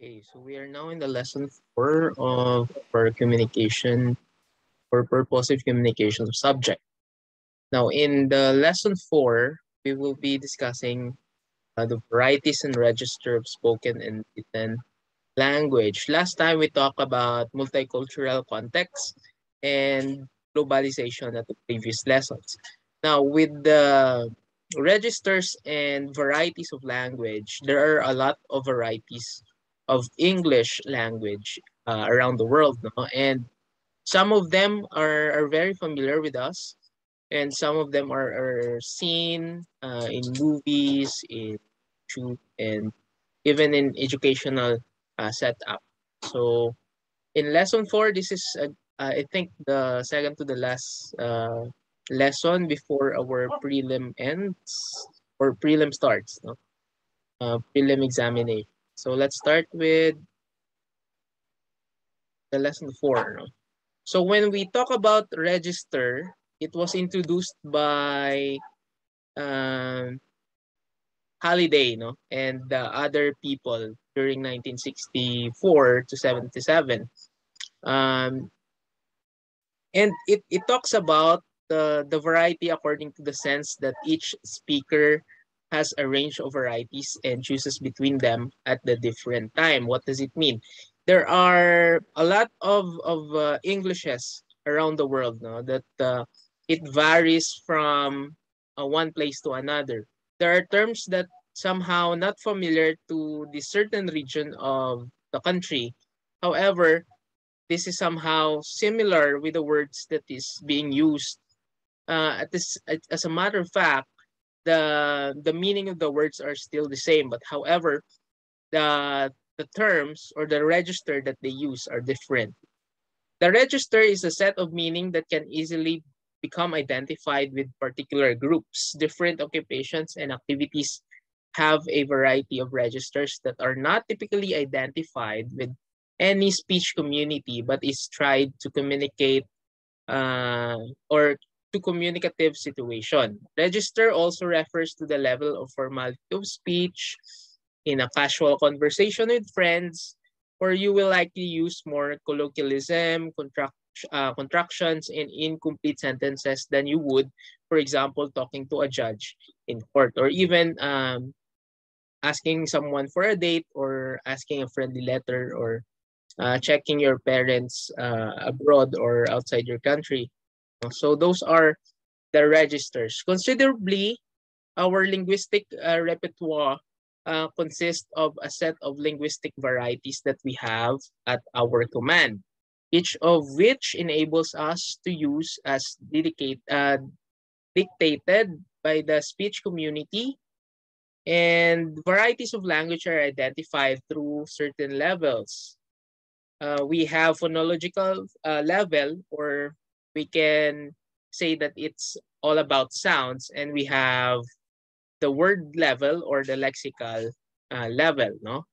Okay, so we are now in the lesson 4 of our communication or purposive communication subject. Now, in the lesson 4, we will be discussing the varieties and register of spoken and written language. Last time we talked about multicultural context and globalization at the previous lessons. Now, with the registers and varieties of language, there are a lot of varieties of English language around the world, no? And some of them are very familiar with us, and some of them are seen in movies, in YouTube, and even in educational setup. So in lesson 4, this is I think the second to the last lesson before our prelim ends or prelim starts, no? Prelim examination. So let's start with the lesson 4. No? So when we talk about register, it was introduced by um, Halliday, no, and the other people during 1964 to 77. Um, and it talks about the variety according to the sense that each speaker has a range of varieties and chooses between them at the different time. What does it mean? There are a lot of Englishes around the world, no, that it varies from one place to another. There are terms that somehow not familiar to the certain region of the country. However, this is somehow similar with the words that is being used. As a matter of fact, the meaning of the words are still the same, but however, the terms or the register that they use are different. The register is a set of meaning that can easily become identified with particular groups. Different occupations and activities have a variety of registers that are not typically identified with any speech community, but is tried to communicate uh, or to communicative situation. Register also refers to the level of formality of speech in a casual conversation with friends, or you will likely use more colloquialism, contractions, and incomplete sentences than you would, for example, talking to a judge in court, or even asking someone for a date, or asking a friendly letter, or checking your parents abroad or outside your country. So those are the registers. Considerably, our linguistic repertoire consists of a set of linguistic varieties that we have at our command, each of which enables us to use as dictated by the speech community. And varieties of language are identified through certain levels. We have phonological level, or we can say that it's all about sounds, and we have the word level or the lexical level, no?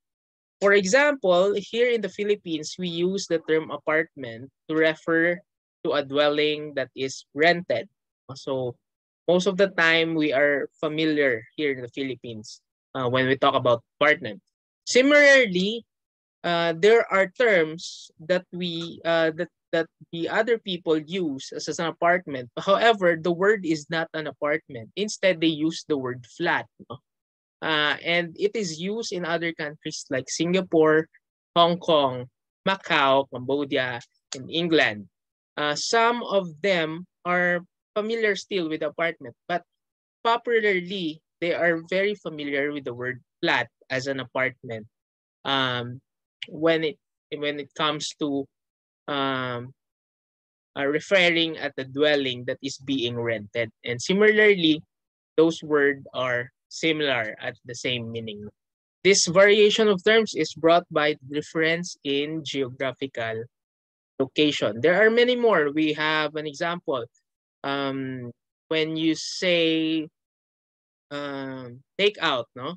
For example, here in the Philippines, we use the term apartment to refer to a dwelling that is rented. So most of the time, we are familiar here in the Philippines when we talk about apartment. Similarly, there are terms that that the other people use as an apartment. However, the word is not an apartment. Instead, they use the word flat. No? And it is used in other countries like Singapore, Hong Kong, Macau, Cambodia, and England. Some of them are familiar still with apartment, but popularly, they are very familiar with the word flat as an apartment. Um, when it comes to um, referring at the dwelling that is being rented. And similarly, those words are similar at the same meaning. This variation of terms is brought by the difference in geographical location. There are many more. We have an example. Um, when you say take out, no?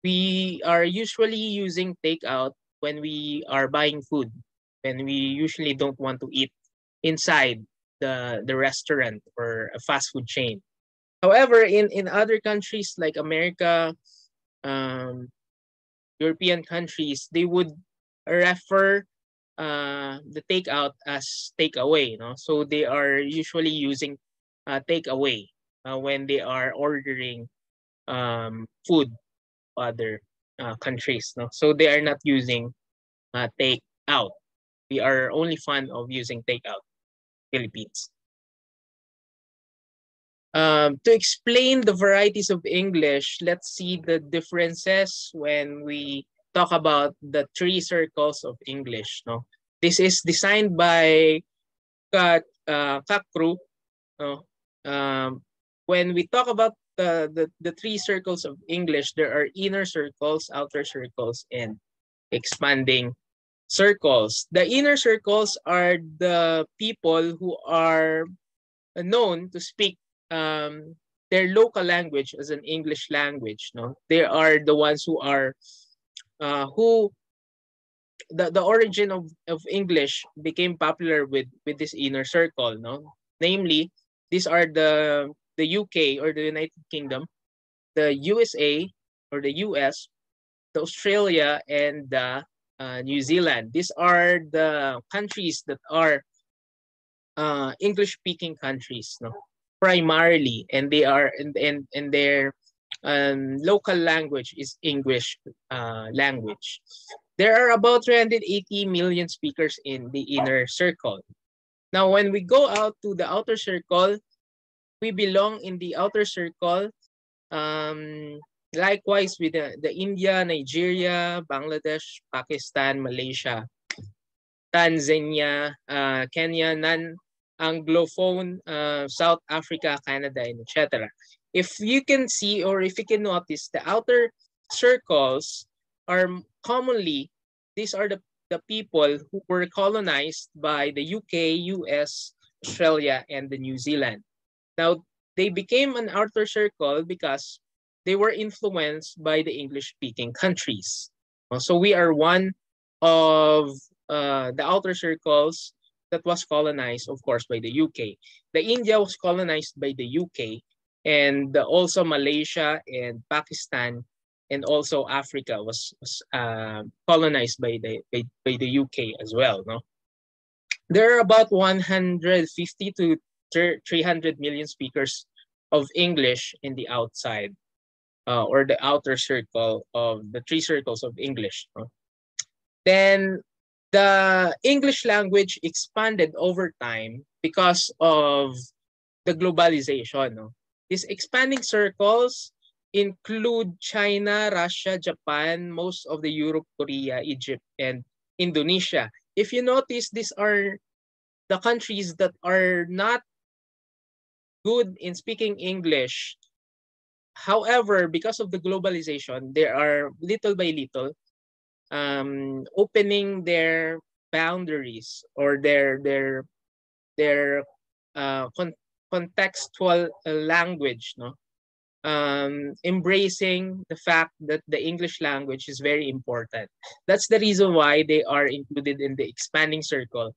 We are usually using takeout when we are buying food, when we usually don't want to eat inside the restaurant or a fast food chain. However, in other countries like America, um, European countries, they would refer the takeout as takeaway. No? So they are usually using takeaway when they are ordering food other countries. No? So they are not using take out. We are only fond of using takeout, Philippines. To explain the varieties of English, let's see the differences when we talk about the three circles of English. No, this is designed by Kakru. No, when we talk about the three circles of English, there are inner circles, outer circles, and expanding circles. The inner circles are the people who are known to speak their local language as an English language. No, they are the ones who are who the origin of English became popular with this inner circle. No, namely, these are the UK or the United Kingdom, the USA or the US, the Australia, and the New Zealand. These are the countries that are English-speaking countries, no, primarily, and they are and their local language is English language. There are about 380 million speakers in the inner circle. Now, when we go out to the outer circle, we belong in the outer circle. Likewise with the India, Nigeria, Bangladesh, Pakistan, Malaysia, Tanzania, Kenya, non-Anglophone, South Africa, Canada, and etc. If you can see or if you can notice, the outer circles are commonly, these are the people who were colonized by the UK, US, Australia, and the New Zealand. Now, they became an outer circle because they were influenced by the English-speaking countries. So we are one of the outer circles that was colonized, of course, by the UK. The India was colonized by the UK, and also Malaysia and Pakistan, and also Africa was colonized by the UK as well. No, there are about 150 to 300 million speakers of English in the outside or the outer circle of the three circles of English. No? Then the English language expanded over time because of the globalization. No? These expanding circles include China, Russia, Japan, most of the Europe, Korea, Egypt, and Indonesia. If you notice, these are the countries that are not good in speaking English. However, because of the globalization, they are little by little opening their boundaries or their contextual language, no, embracing the fact that the English language is very important. That's the reason why they are included in the expanding circle,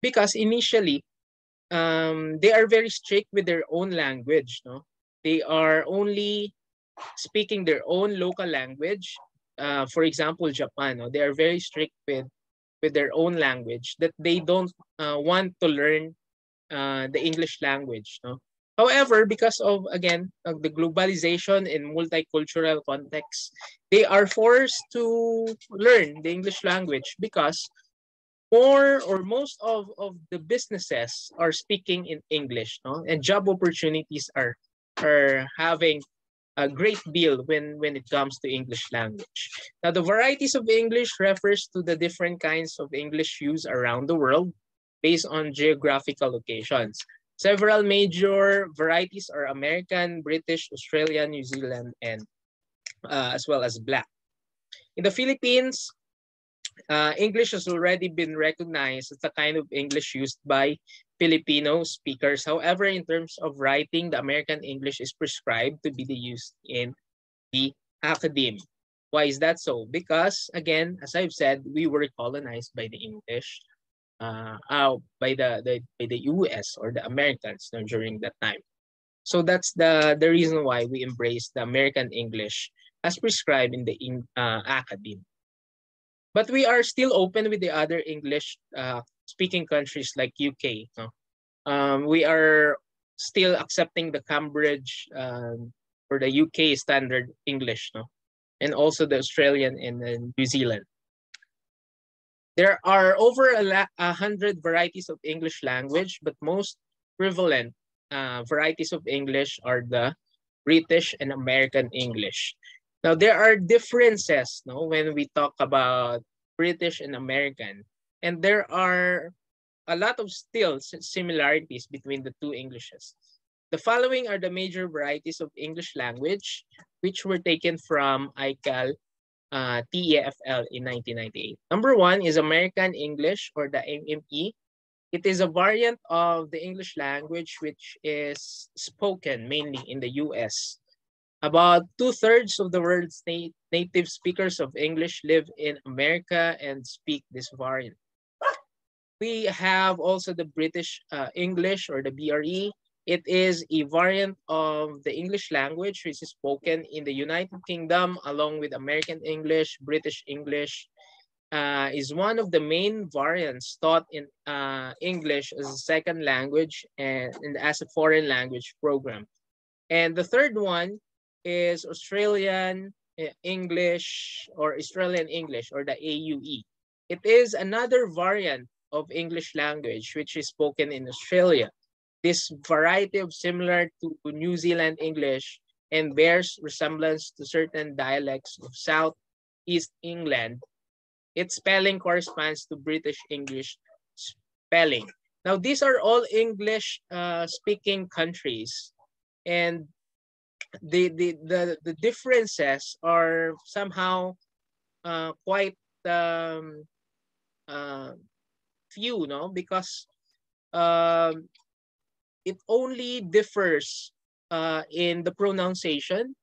because initially they are very strict with their own language. No, they are only speaking their own local language. For example, Japan, no, they are very strict with their own language, that they don't want to learn the English language. No? However, because of, again, the globalization and multicultural context, they are forced to learn the English language because more or most of the businesses are speaking in English, no? And job opportunities are having a great deal when it comes to English language. Now, the varieties of English refers to the different kinds of English used around the world based on geographical locations. Several major varieties are American, British, Australian, New Zealand, and as well as Black. In the Philippines, English has already been recognized as a kind of English used by Filipino speakers. However, in terms of writing, the American English is prescribed to be used in the academe. Why is that so? Because, again, as I've said, we were colonized by the English, by the US or the Americans, during that time. So that's the reason why we embrace the American English as prescribed in the academe. But we are still open with the other English speaking countries like UK. No? We are still accepting the Cambridge or the UK standard English, no? And also the Australian and the New Zealand. There are over 100 varieties of English language, but most prevalent varieties of English are the British and American English. Now, there are differences, no, when we talk about British and American, and there are a lot of still similarities between the two Englishes. The following are the major varieties of English language, which were taken from ICAL TEFL in 1998. Number one is American English, or the AME. It is a variant of the English language which is spoken mainly in the US. About 2/3 of the world's native speakers of English live in America and speak this variant. We have also the British English, or the BRE. It is a variant of the English language which is spoken in the United Kingdom along with American English. British English is one of the main variants taught in English as a second language and as a foreign language program. And the third one is Australian English, or Australian English, or the AUE. It is another variant of English language which is spoken in Australia. This variety of similar to New Zealand English and bears resemblance to certain dialects of Southeast England. Its spelling corresponds to British English spelling. Now, these are all English speaking countries, and the differences are somehow quite few, no? Because it only differs in the pronunciation,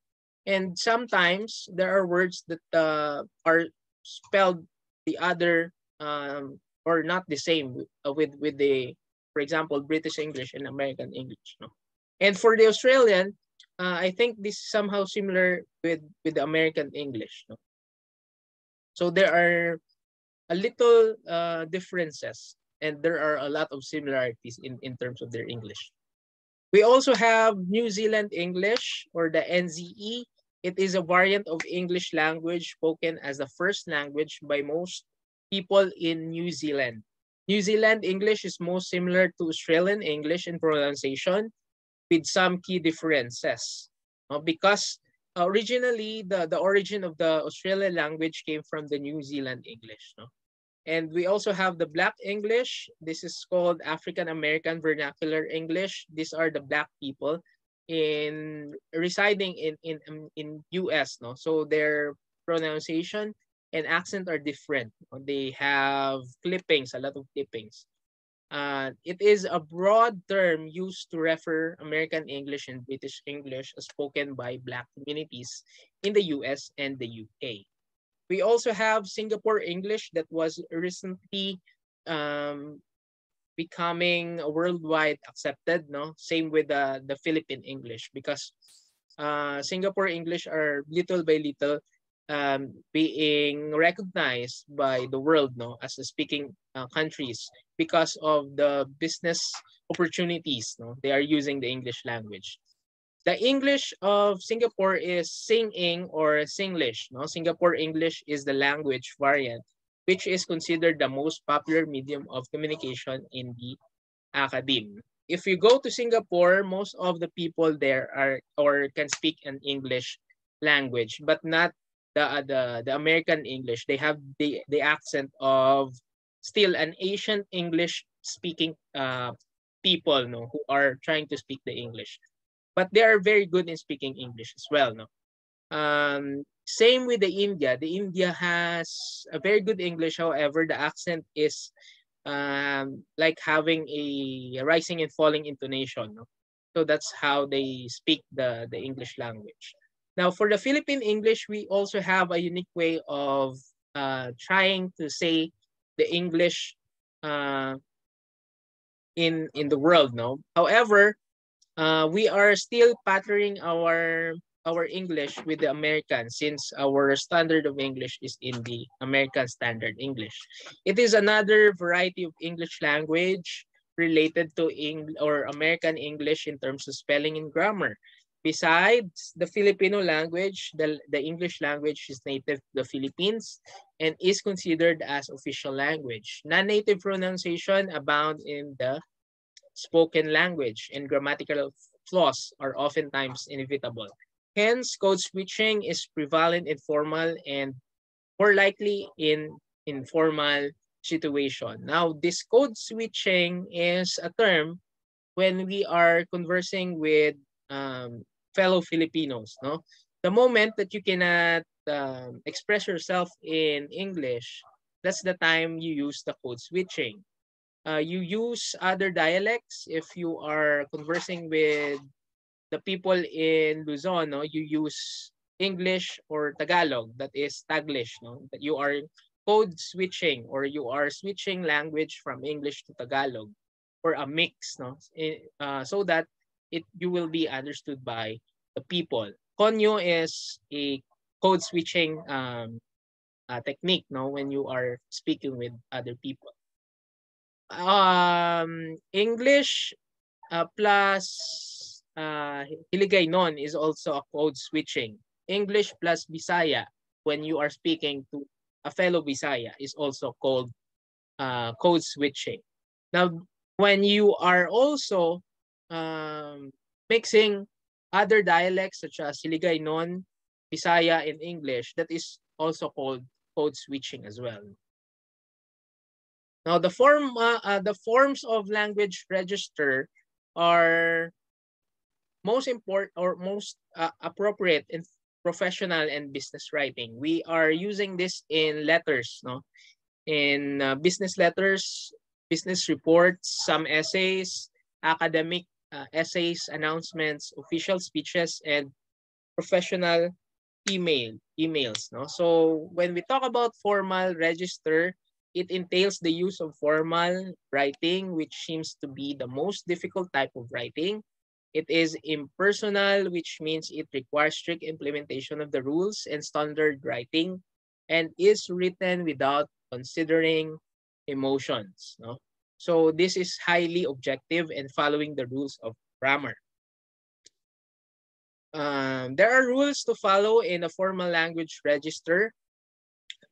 and sometimes there are words that are spelled the other or not the same with the, for example, British English and American English, no? And for the Australian, I think this is somehow similar with the American English, no? So there are a little differences, and there are a lot of similarities in terms of their English. We also have New Zealand English, or the NZE. It is a variant of English language spoken as the first language by most people in New Zealand. New Zealand English is most similar to Australian English in pronunciation, with some key differences. Because originally, the origin of the Australian language came from the New Zealand English, no? And we also have the Black English. This is called African American Vernacular English. These are the Black people residing in US, no? So their pronunciation and accent are different. They have clippings, a lot of clippings. It is a broad term used to refer American English and British English as spoken by Black communities in the US and the UK. We also have Singapore English that was recently becoming worldwide accepted, no? Same with the Philippine English, because Singapore English are little by little being recognized by the world, no, as a speaking countries because of the business opportunities, no? They are using the English language. The English of Singapore is Sing-ing or Singlish, no? Singapore English is the language variant, which is considered the most popular medium of communication in the academe. If you go to Singapore, most of the people there are or can speak an English language, but not the American English. They have the accent of still an Asian English speaking people, no, who are trying to speak the English. But they are very good in speaking English as well, no? Same with the India. The India has a very good English. However, the accent is like having a rising and falling intonation, no? So that's how they speak the English language. Now, for the Philippine English, we also have a unique way of trying to say the English in the world, no? However, we are still patterning our our English with the Americans, since our standard of English is in the American Standard English. It is another variety of English language related to American English in terms of spelling and grammar. Besides the Filipino language, the English language is native to the Philippines and is considered as official language. Non-native pronunciation abound in the spoken language, and grammatical flaws are oftentimes inevitable. Hence, code switching is prevalent in formal and more likely in informal situation. Now, this code switching is a term when we are conversing with fellow Filipinos. No, the moment that you cannot express yourself in English, that's the time you use the code switching. You use other dialects if you are conversing with the people in Luzon. No, you use English or Tagalog, that is Taglish. No, that you are code switching, or you are switching language from English to Tagalog, or a mix. No, so that you will be understood by the people. Konyo is a code switching technique. No, when you are speaking with other people. English plus Hiligaynon is also a code switching. English plus Bisaya when you are speaking to a fellow Bisaya is also called code switching. Now, when you are also mixing other dialects such as Hiligaynon, Bisaya, and English, that is also called code switching as well. Now, the forms of language register are most important or most appropriate in professional and business writing. We are using this in letters, no? In business letters, business reports, some essays, academic essays, announcements, official speeches, and professional emails. No? So when we talk about formal register, it entails the use of formal writing, which seems to be the most difficult type of writing. It is impersonal, which means it requires strict implementation of the rules and standard writing, and is written without considering emotions. No? So this is highly objective and following the rules of grammar. There are rules to follow in a formal language register.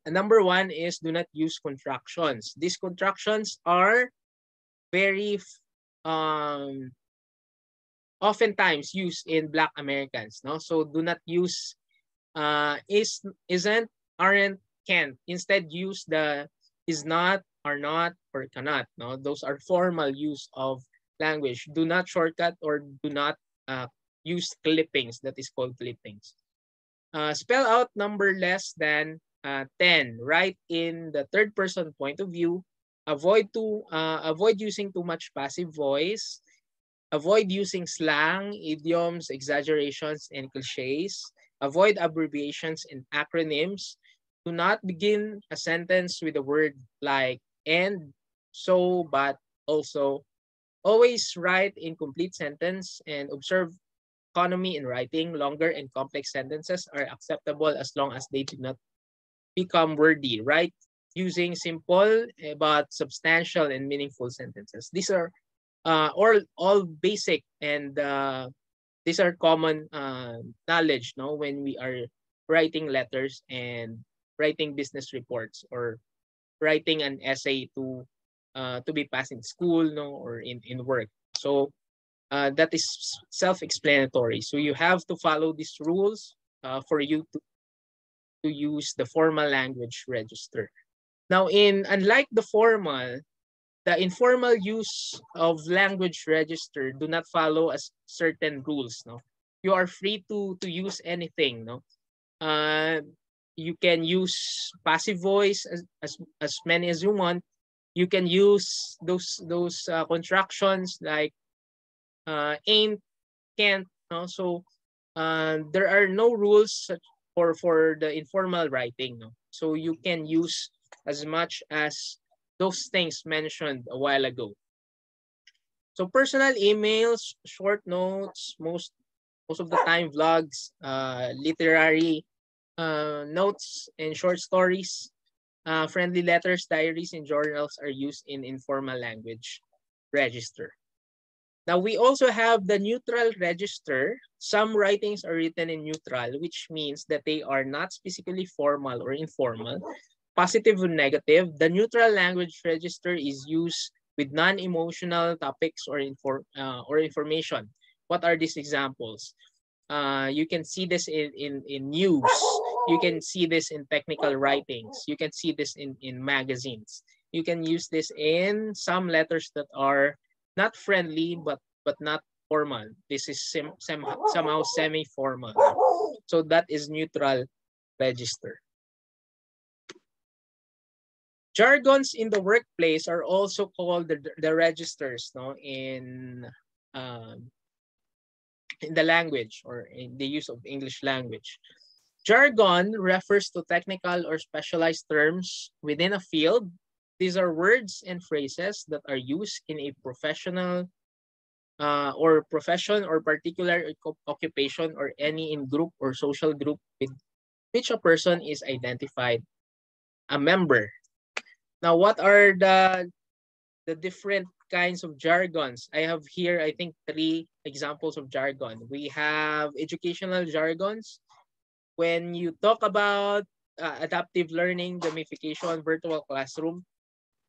Number one is do not use contractions. These contractions are very oftentimes used in Black Americans. No, so do not use isn't, aren't, can't. Instead, use the is not, are not, or cannot. No, those are formal use of language. Do not shortcut or do not use clippings. That is called clippings. Spell out number less than 10. Write in the third person point of view. Avoid using too much passive voice. Avoid using slang, idioms, exaggerations, and cliches. Avoid abbreviations and acronyms. Do not begin a sentence with a word like and, so, but, also. Always write in complete sentence and observe economy in writing. Longer and complex sentences are acceptable as long as they do not become wordy. Write using simple but substantial and meaningful sentences. These are all basic, and these are common knowledge, no, when we are writing letters and writing business reports or writing an essay to be passed in school, no, or in work. So that is self-explanatory. So you have to follow these rules for you to use the formal language register. Now, unlike the formal, the informal use of language register do not follow as certain rules. No, you are free to use anything. No, you can use passive voice as many as you want. You can use those contractions like ain't, can't. No, so there are no rules for the informal writing. No, so you can use as much as those things mentioned a while ago. So personal emails, short notes, most most of the time vlogs, literary notes and short stories, friendly letters, diaries, and journals are used in informal language register. Now we also have the neutral register. Some writings are written in neutral, which means that they are not specifically formal or informal. Positive or negative, the neutral language register is used with non-emotional topics or information. What are these examples? You can see this in news. You can see this in technical writings. You can see this in magazines. You can use this in some letters that are not friendly but not formal. This is somehow semi-formal. So that is neutral register. Jargons in the workplace are also called the registers, no, in the language or in the use of English language. Jargon refers to technical or specialized terms within a field. These are words and phrases that are used in a professional or profession or particular occupation or any in group or social group with which a person is identified a member. Now, what are the different kinds of jargons? I have here, I think, 3 examples of jargon. We have educational jargons. When you talk about adaptive learning, gamification, virtual classroom,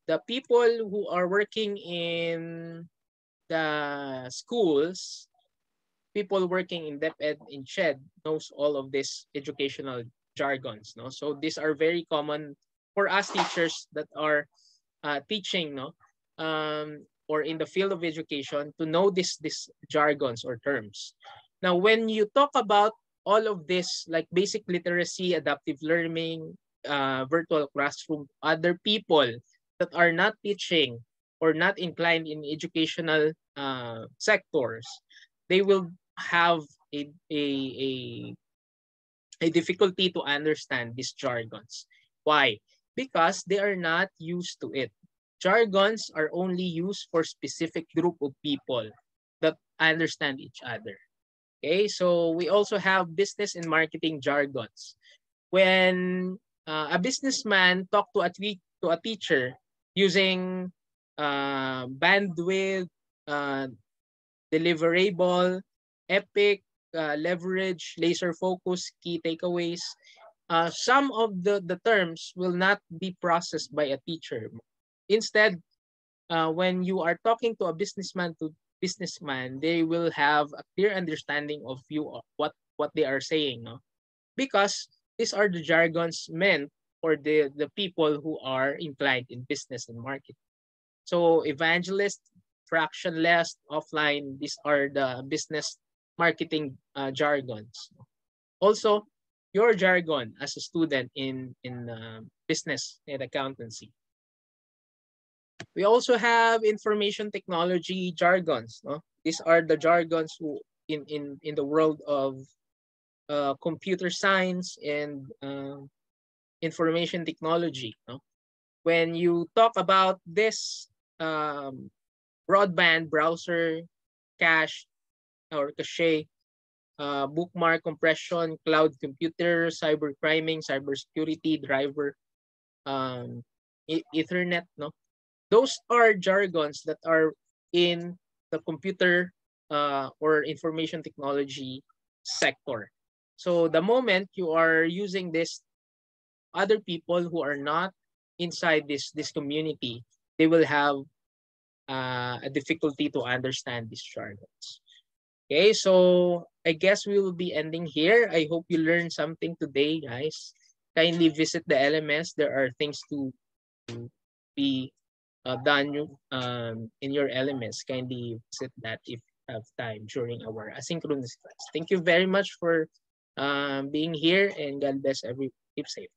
the people who are working in the schools, people working in DepEd, in SHED, knows all of these educational jargons. No? So these are very common for us teachers that are teaching, no, or in the field of education to know this jargons or terms. Now, when you talk about all of this, like basic literacy, adaptive learning, virtual classroom, other people that are not teaching or not inclined in educational sectors, they will have a difficulty to understand these jargons. Why? Because they are not used to it. Jargons are only used for specific group of people that understand each other. Okay, so we also have business and marketing jargons. When a businessman talk to a teacher using bandwidth, deliverable, epic, leverage, laser focus, key takeaways, some of the terms will not be processed by a teacher. Instead, when you are talking to a businessman to businessman, they will have a clear understanding of you what they are saying, no? Because these are the jargons meant for the people who are inclined in business and marketing. So evangelist, fractionless, offline, these are the business marketing jargons. Also, your jargon as a student in business and accountancy. We also have information technology jargons. No? These are the jargons who in the world of computer science and information technology. No? When you talk about this broadband browser, cache or cache, bookmark compression, cloud computer, cyber criming, cybersecurity, driver, Ethernet, no? Those are jargons that are in the computer or information technology sector. So the moment you are using this, other people who are not inside this community, they will have a difficulty to understand these jargons. Okay, so I guess we will be ending here. I hope you learned something today, guys. Kindly visit the LMS. There are things to be done in your LMS. Kindly visit that if you have time during our asynchronous class. Thank you very much for being here, and God bless everyone. Keep safe.